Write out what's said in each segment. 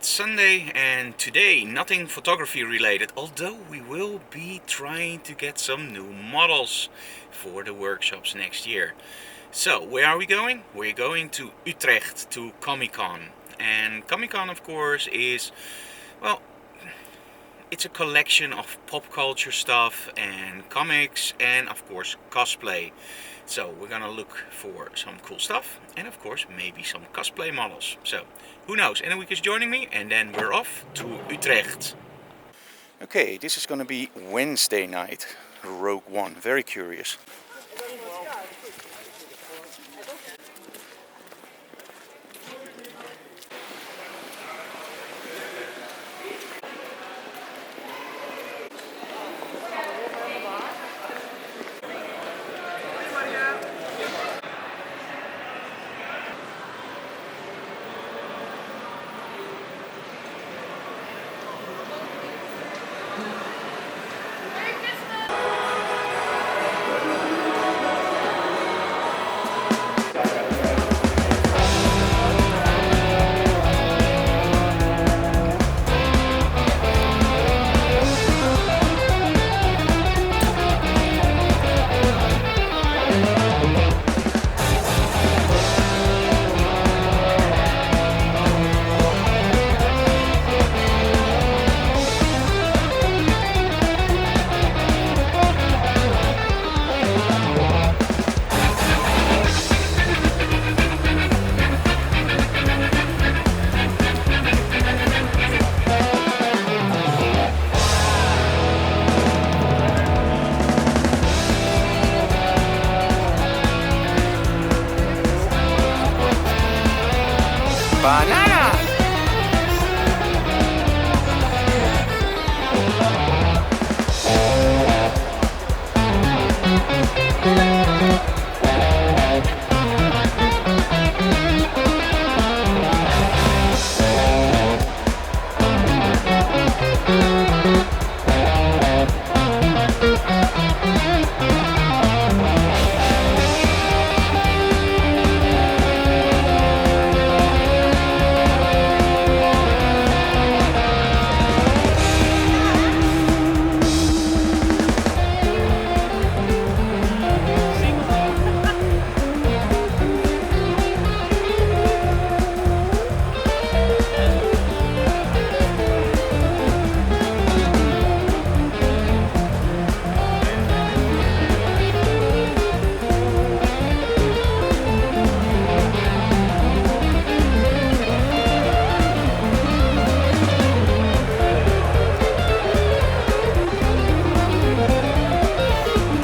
it's Sunday and today nothing photography related, although we will be trying to get some new models for the workshops next year. So where are we going? We're going to Utrecht to Comicon. And Comicon, of course, is, well, it's a collection of pop culture stuff and comics and of course cosplay. So we're gonna look for some cool stuff and of course maybe some cosplay models. So who knows, Enoweek is joining me and then we're off to Utrecht. Okay, this is gonna be Wednesday night, Rogue One. Very curious. Banana!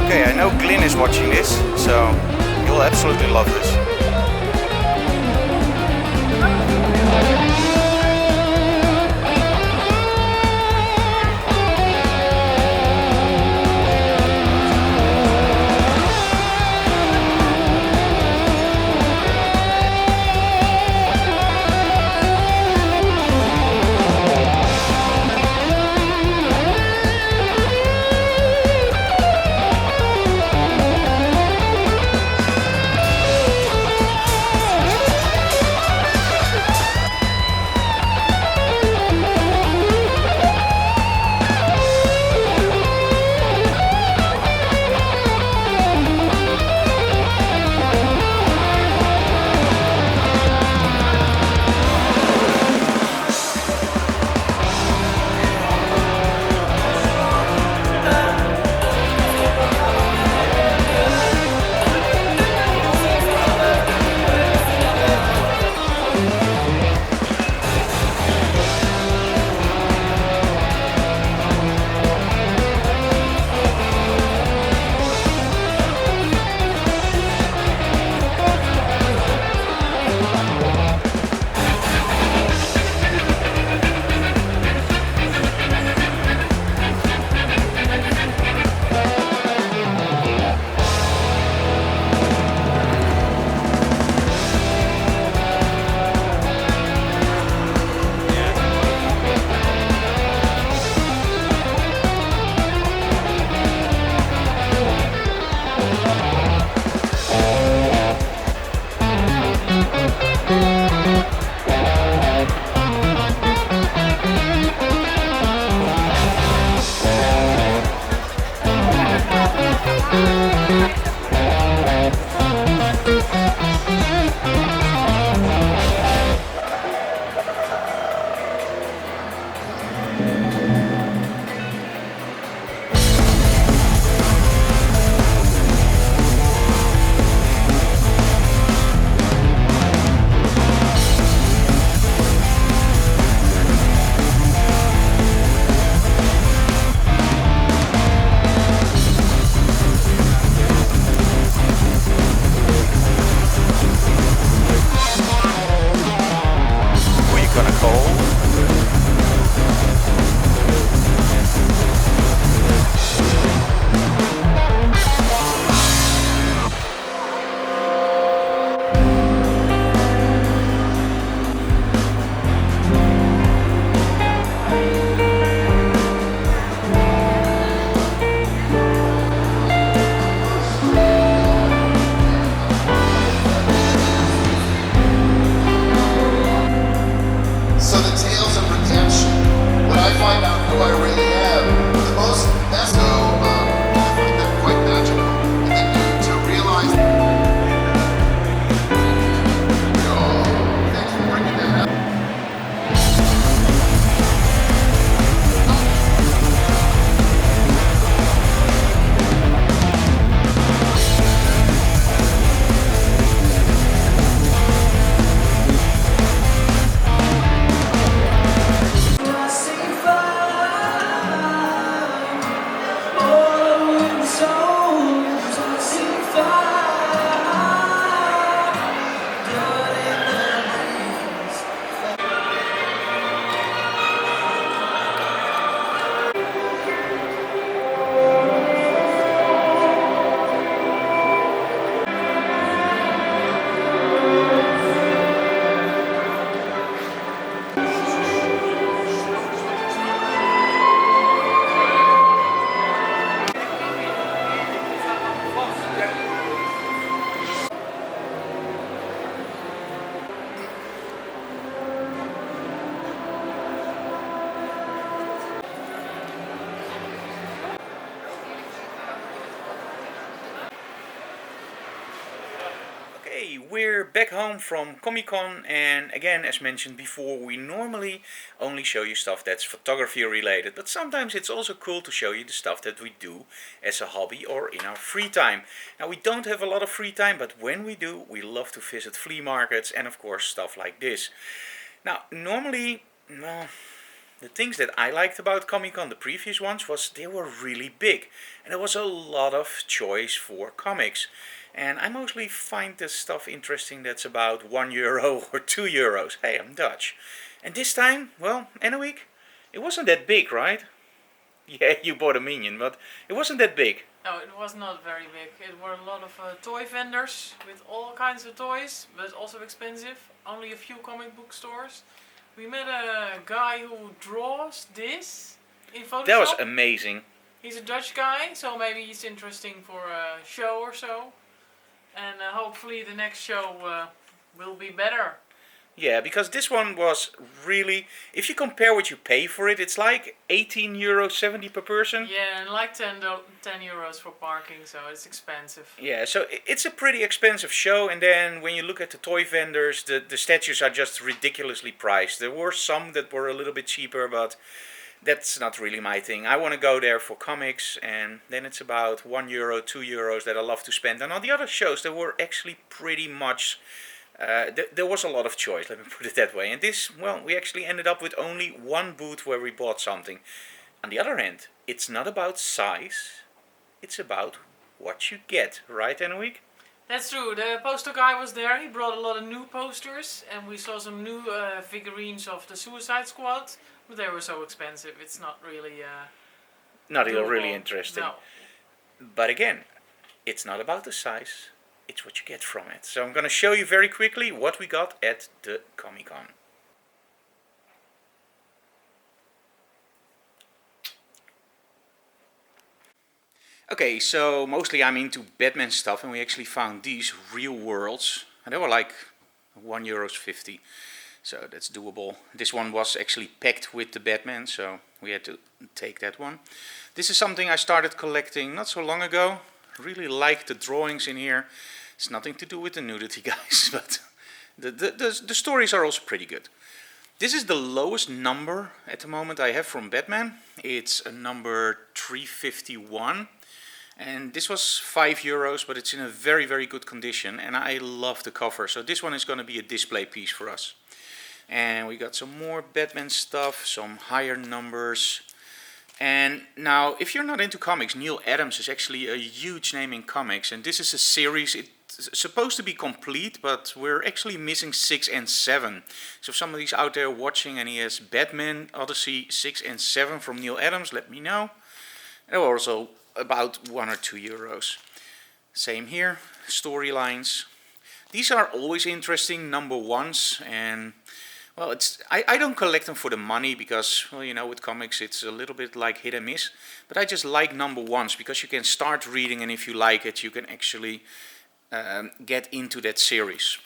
Okay, I know Glyn is watching this, so he'll absolutely love this. Hey, we're back home from Comicon, and again, as mentioned before, we normally only show you stuff that's photography related, but sometimes it's also cool to show you the stuff that we do as a hobby or in our free time. Now, we don't have a lot of free time, but when we do, we love to visit flea markets and of course stuff like this. Now, normally, well, the things that I liked about Comic-Con, the previous ones, was they were really big. And there was a lot of choice for comics. And I mostly find the stuff interesting that's about €1 or €2. Hey, I'm Dutch. And this time, well, in a week, it wasn't that big, right? Yeah, you bought a minion, but it wasn't that big. No, it was not very big. It were a lot of toy vendors with all kinds of toys, but also expensive. Only a few comic book stores. We met a guy who draws this in Photoshop. That was amazing. He's a Dutch guy, so maybe he's interesting for a show or so. And hopefully the next show will be better. Yeah, because this one was really, if you compare what you pay for it, it's like €18.70 per person. Yeah, and like 10 euros for parking, so it's expensive. Yeah, so it's a pretty expensive show, and then when you look at the toy vendors, the statues are just ridiculously priced. There were some that were a little bit cheaper, but that's not really my thing. I want to go there for comics, and then it's about €1, €2 that I love to spend. And on the other shows, there were actually pretty much... there was a lot of choice, let me put it that way. And this, well, we actually ended up with only one booth where we bought something. On the other hand, it's not about size, it's about what you get, right, Anouk? That's true. The poster guy was there. He brought a lot of new posters, and we saw some new figurines of the Suicide Squad, but they were so expensive. It's not really not doable. really interesting. No. But again, it's not about the size, it's what you get from it. So I'm going to show you very quickly what we got at the Comic-Con. Okay, so mostly I'm into Batman stuff, and we actually found these real worlds, and they were like €1.50, so that's doable. This one was actually packed with the Batman, so we had to take that one. This is something I started collecting not so long ago. Really like the drawings in here. It's nothing to do with the nudity, guys, but the stories are also pretty good. This is the lowest number at the moment I have from Batman. It's a number 351. And this was €5, but it's in a very, very good condition. And I love the cover. So this one is going to be a display piece for us. And we got some more Batman stuff, some higher numbers. And now, if you're not into comics, Neil Adams is actually a huge name in comics. And this is a series, it's supposed to be complete, but we're actually missing 6 and 7. So if somebody's out there watching and he has Batman, Odyssey 6 and 7 from Neil Adams, let me know. They're also about €1 or €2. Same here, storylines. These are always interesting number ones, and well, I don't collect them for the money because, well, you know, with comics it's a little bit like hit and miss. But I just like number ones because you can start reading, and if you like it, you can actually get into that series.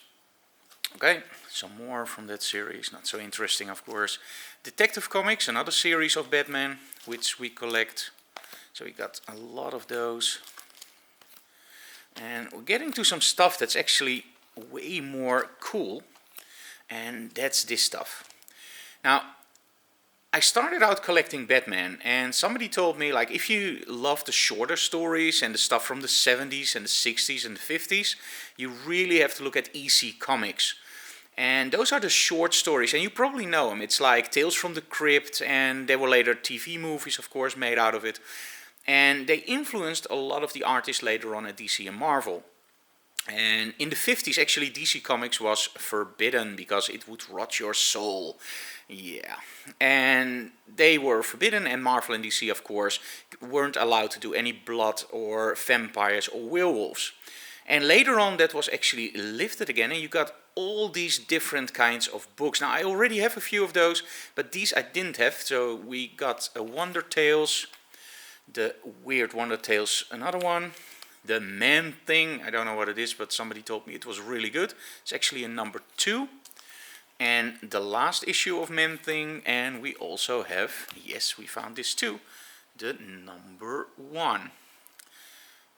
Okay, some more from that series, not so interesting, of course. Detective Comics, another series of Batman, which we collect. So we got a lot of those. And we're getting to some stuff that's actually way more cool. And that's this stuff. Now, I started out collecting Batman, and somebody told me, like, if you love the shorter stories and the stuff from the 70s and the 60s and the 50s, you really have to look at EC Comics. And those are the short stories, and you probably know them. It's like Tales from the Crypt, and there were later TV movies, of course, made out of it. And they influenced a lot of the artists later on at DC and Marvel. And in the 50s, actually, DC Comics was forbidden because it would rot your soul. Yeah. And they were forbidden, and Marvel and DC, of course, weren't allowed to do any blood or vampires or werewolves. And later on, that was actually lifted again, and you got all these different kinds of books. Now, I already have a few of those, but these I didn't have. So we got a Wonder Tales, the Weird Wonder Tales, another one. The Man-Thing, I don't know what it is, but somebody told me it was really good. It's actually a number 2. And the last issue of Man-Thing, and we also have, yes, we found this too, the number 1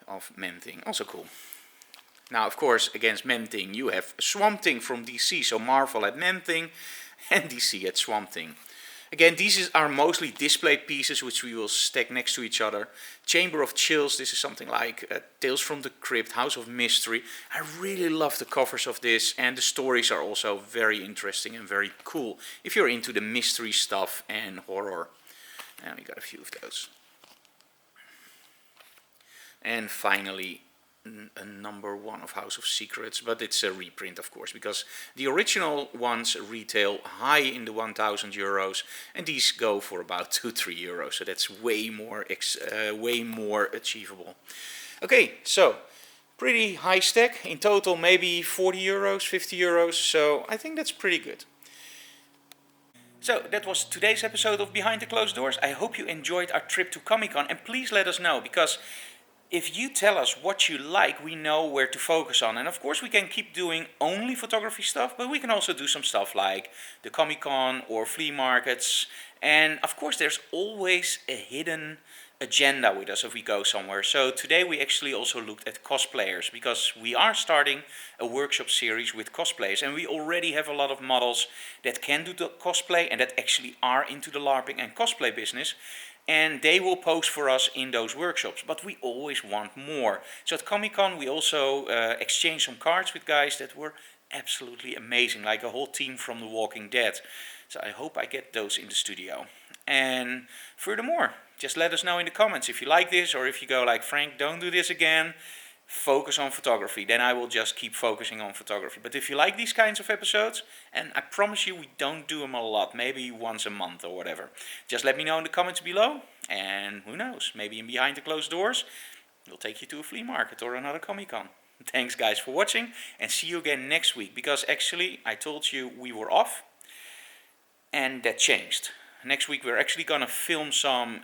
of Man-Thing. Also cool. Now, of course, against Man-Thing you have Swamp Thing from DC, so Marvel at Man-Thing and DC at Swamp Thing. Again, these are mostly display pieces which we will stack next to each other. Chamber of Chills, this is something like Tales from the Crypt, House of Mystery. I really love the covers of this, and the stories are also very interesting and very cool if you're into the mystery stuff and horror. And we got a few of those. And finally, a number 1 of House of Secrets, but it's a reprint, of course, because the original ones retail high in the 1,000 euros, and these go for about 2-3 euros, so that's way more achievable. Okay, so pretty high stack in total, maybe 40 euros, 50 euros, so I think that's pretty good. So that was today's episode of Behind the Closed Doors. I hope you enjoyed our trip to Comicon, and please let us know, because if you tell us what you like, we know where to focus on. And of course we can keep doing only photography stuff, but we can also do some stuff like the Comic-Con or flea markets. And of course there's always a hidden agenda with us if we go somewhere. So today we actually also looked at cosplayers, because we are starting a workshop series with cosplayers, and we already have a lot of models that can do the cosplay and that actually are into the LARPing and cosplay business. And they will pose for us in those workshops, but we always want more. So at Comic-Con we also exchanged some cards with guys that were absolutely amazing, like a whole team from The Walking Dead. So I hope I get those in the studio. And furthermore, just let us know in the comments if you like this, or if you go like, Frank, don't do this again. Focus on photography, then I will just keep focusing on photography. But if you like these kinds of episodes, and I promise you we don't do them a lot, maybe once a month or whatever, just let me know in the comments below, and who knows, maybe in Behind the Closed Doors we'll take you to a flea market or another Comic-Con. Thanks guys for watching, and see you again next week, because actually I told you we were off, and that changed. Next week we're actually going to film some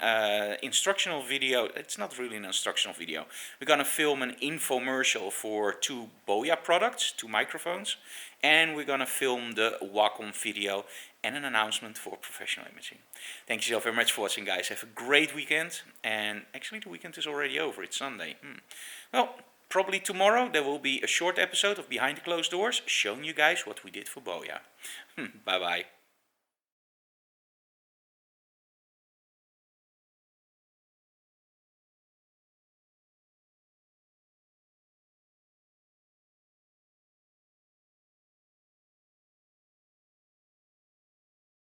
instructional video. It's not really an instructional video. We're going to film an infomercial for 2 Boya products, 2 microphones. And we're going to film the Wacom video and an announcement for professional imaging. Thank you so very much for watching, guys. Have a great weekend. And actually the weekend is already over. It's Sunday. Well, probably tomorrow there will be a short episode of Behind the Closed Doors showing you guys what we did for Boya. Bye bye.